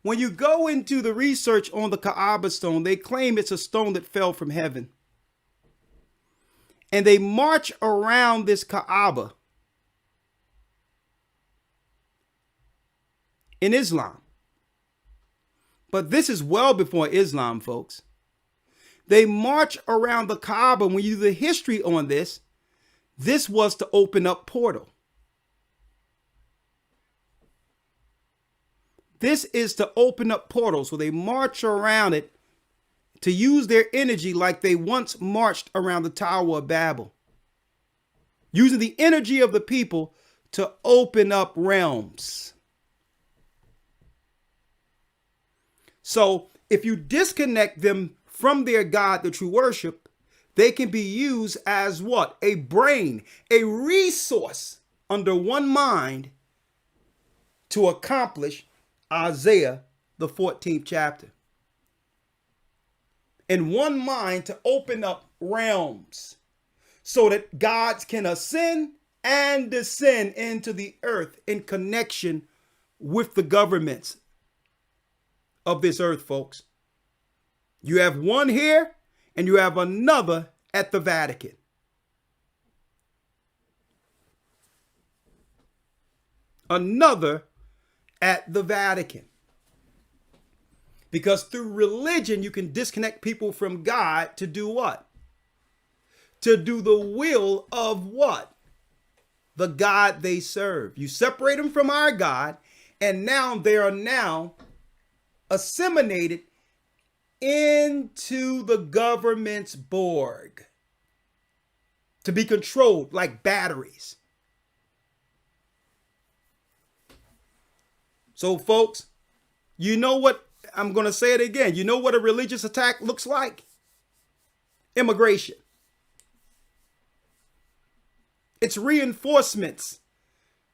When you go into the research on the Kaaba stone, they claim it's a stone that fell from heaven. And they march around this Kaaba in Islam. But this is well before Islam, folks. They march around the Kaaba. When you do the history on this was to open up portal. This is to open up portals. So they march around it to use their energy like they once marched around the Tower of Babel. Using the energy of the people to open up realms. So if you disconnect them from their God, the true worship, they can be used as what? A brain, a resource under one mind to accomplish Isaiah, the 14th chapter. In one mind to open up realms so that gods can ascend and descend into the earth in connection with the governments of this earth, folks. You have one here and you have another at the Vatican. Another at the Vatican. Because through religion, you can disconnect people from God to do what? To do the will of what? The God they serve. You separate them from our God, and now they are now assimilated into the government's Borg to be controlled like batteries. So, folks, you know what? I'm going to say it again. You know what a religious attack looks like? Immigration. It's reinforcements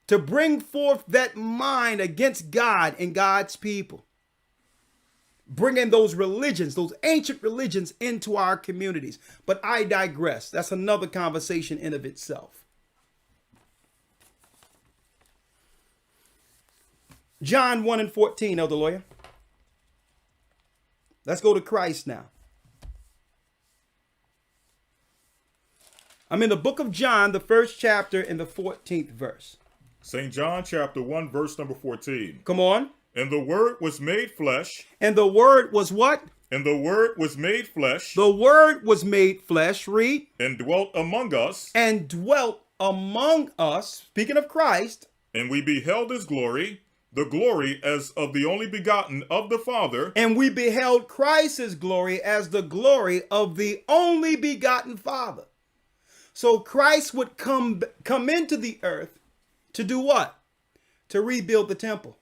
to bring forth that mind against God and God's people. Bringing those religions, those ancient religions into our communities. But I digress. That's another conversation in of itself. John 1:14, Elder Lawya. Let's go to Christ now. I'm in the book of John, the 1st chapter and the 14th verse. St. John chapter 1, verse number 14. Come on. And the Word was made flesh. And the Word was what? And the Word was made flesh. The Word was made flesh, read. And dwelt among us. And dwelt among us, speaking of Christ. And we beheld his glory, the glory as of the only begotten of the Father. And we beheld Christ's glory as the glory of the only begotten Father. So Christ would come into the earth to do what? To rebuild the temple.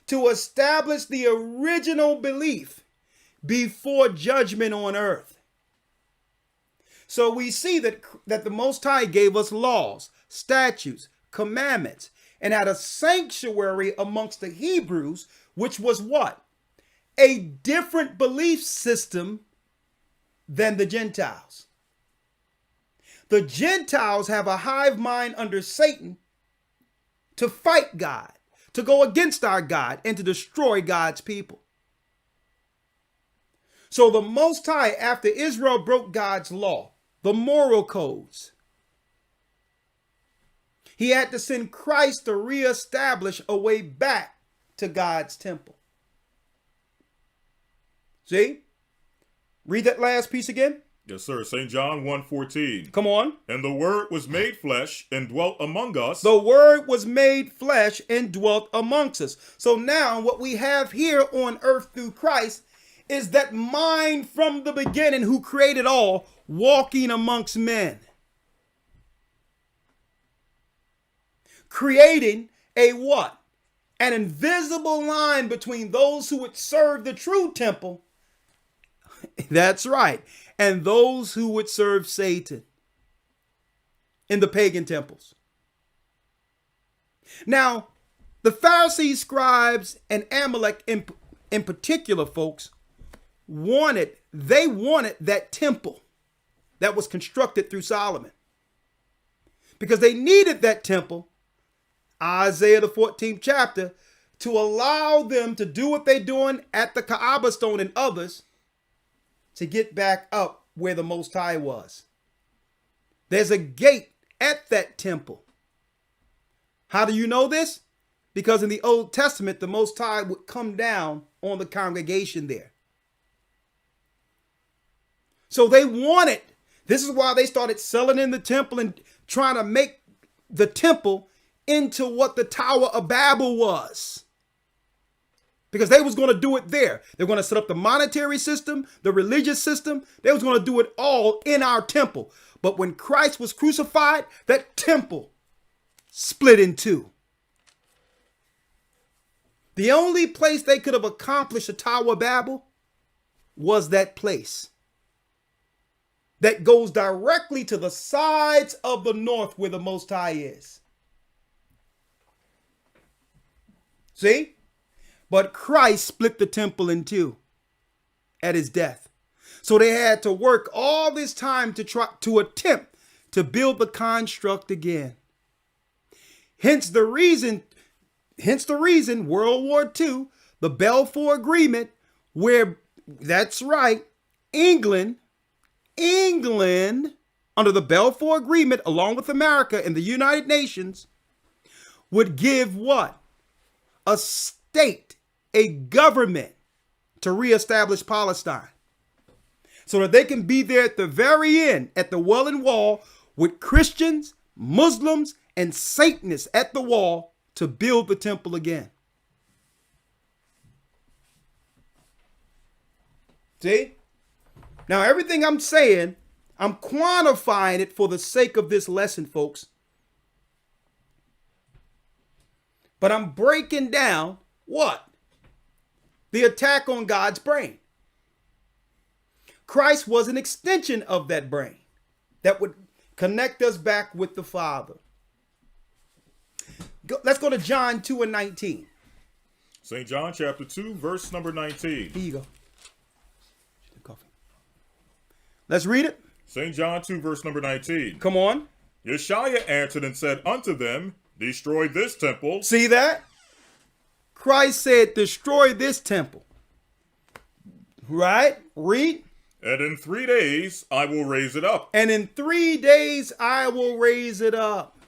To establish the original belief before judgment on earth. So we see that the Most High gave us laws, statutes, commandments, and had a sanctuary amongst the Hebrews, which was what? A different belief system than the Gentiles. The Gentiles have a hive mind under Satan to fight God, to go against our God, and to destroy God's people. So the Most High, after Israel broke God's law, the moral codes, he had to send Christ to reestablish a way back to God's temple. See? Read that last piece again. Yes, sir. St. John 1:14. Come on. And the Word was made flesh and dwelt among us. The Word was made flesh and dwelt amongst us. So now what we have here on earth through Christ is that mind from the beginning who created all walking amongst men. Creating a what? An invisible line between those who would serve the true temple. That's right. And those who would serve Satan in the pagan temples. Now, the Pharisees, scribes, and Amalek in particular, folks, wanted that temple that was constructed through Solomon. Because they needed that temple, Isaiah the 14th chapter, to allow them to do what they're doing at the Kaaba stone and others to get back up where the Most High was. There's a gate at that temple. How do you know this? Because in the Old Testament, the Most High would come down on the congregation there. So they wanted, this is why they started selling in the temple and trying to make the temple into what the Tower of Babel was. Because they was going to do it there. They're going to set up the monetary system, the religious system. They was going to do it all in our temple. But when Christ was crucified, that temple split in two. The only place they could have accomplished the Tower of Babel was that place that goes directly to the sides of the north where the Most High is. See? But Christ split the temple in two at his death. So they had to work all this time to attempt to build the construct again. Hence the reason, World War II, the Balfour Agreement, where, that's right, England, under the Balfour Agreement, along with America and the United Nations, would give what? A state, a government to reestablish Palestine. So that they can be there at the very end, at the Wailing Wall, with Christians, Muslims, and Satanists at the wall to build the temple again. See? Now, everything I'm saying, I'm quantifying it for the sake of this lesson, folks. But I'm breaking down what? The attack on God's brain. Christ was an extension of that brain that would connect us back with the Father. Let's go to John 2 and 19. St. John chapter 2, verse number 19. Here you go. Let's read it. St. John 2, verse number 19. Come on. Yeshua answered and said unto them, destroy this temple. See that? Christ said, destroy this temple. Right? Read. And in 3 days I will raise it up. And in 3 days I will raise it up.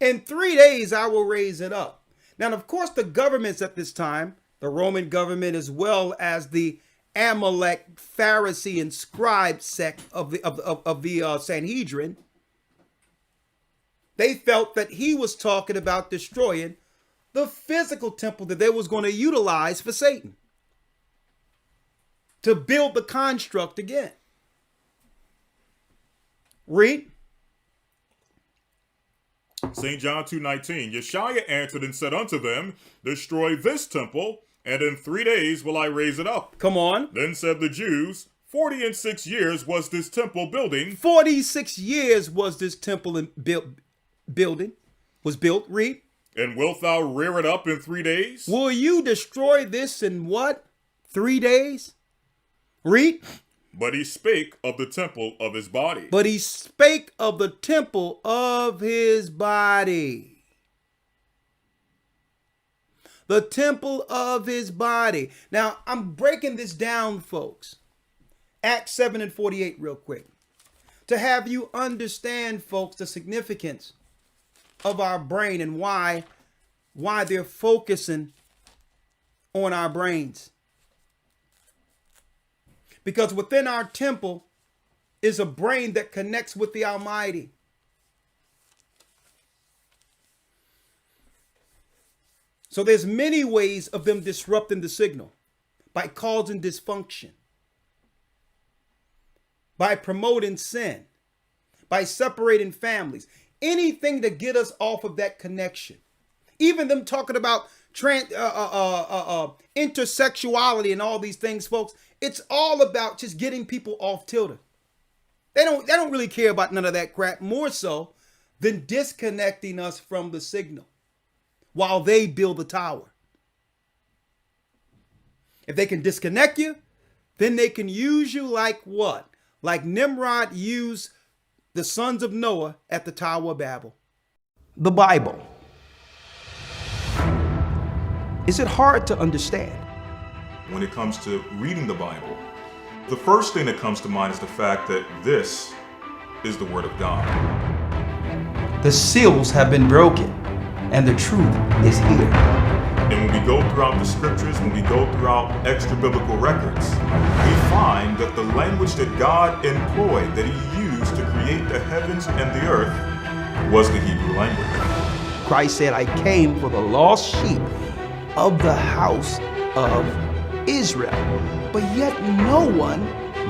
In 3 days I will raise it up. Now, of course, the governments at this time, the Roman government as well as the Amalek, Pharisee, and scribe sect of the Sanhedrin, they felt that he was talking about destroying the physical temple that they was going to utilize for Satan to build the construct again. Read. St. John 2:19. Yeshua answered and said unto them, destroy this temple, and in 3 days will I raise it up. Come on. Then said the Jews, 46 years was this temple building. 46 years was this temple building. Read. And wilt thou rear it up in 3 days? Will you destroy this in what? 3 days? Read. But he spake of the temple of his body. But he spake of the temple of his body. The temple of his body. Now, I'm breaking this down, folks. Acts 7 and 48 real quick. To have you understand, folks, the significance of our brain and why they're focusing on our brains. Because within our temple is a brain that connects with the Almighty. So there's many ways of them disrupting the signal by causing dysfunction, by promoting sin, by separating families, anything to get us off of that connection. Even them talking about intersexuality and all these things, folks. It's all about just getting people off tilted. They don't really care about none of that crap, more so than disconnecting us from the signal while they build the tower. If they can disconnect you, then they can use you like what? Like Nimrod used the sons of Noah at the Tower of Babel. The Bible. Is it hard to understand? When it comes to reading the Bible, the first thing that comes to mind is the fact that this is the Word of God. The seals have been broken, and the truth is here. And when we go throughout the scriptures, when we go throughout extra biblical records, we find that the language that God employed, that He used to create the heavens and the earth, was the Hebrew language. Christ said, I came for the lost sheep of the house of Israel. But yet no one,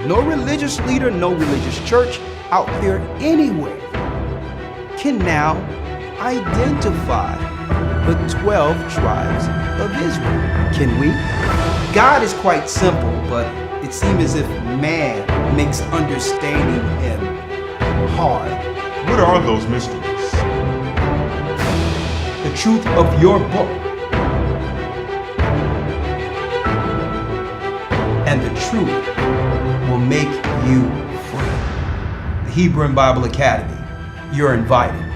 no religious leader, no religious church out there anywhere can now identify the 12 tribes of Israel. Can we? God is quite simple, but it seems as if man makes understanding Him hard. What are those mysteries? The truth of your book and the truth will make you free. The Hebrew and Bible Academy. You're invited.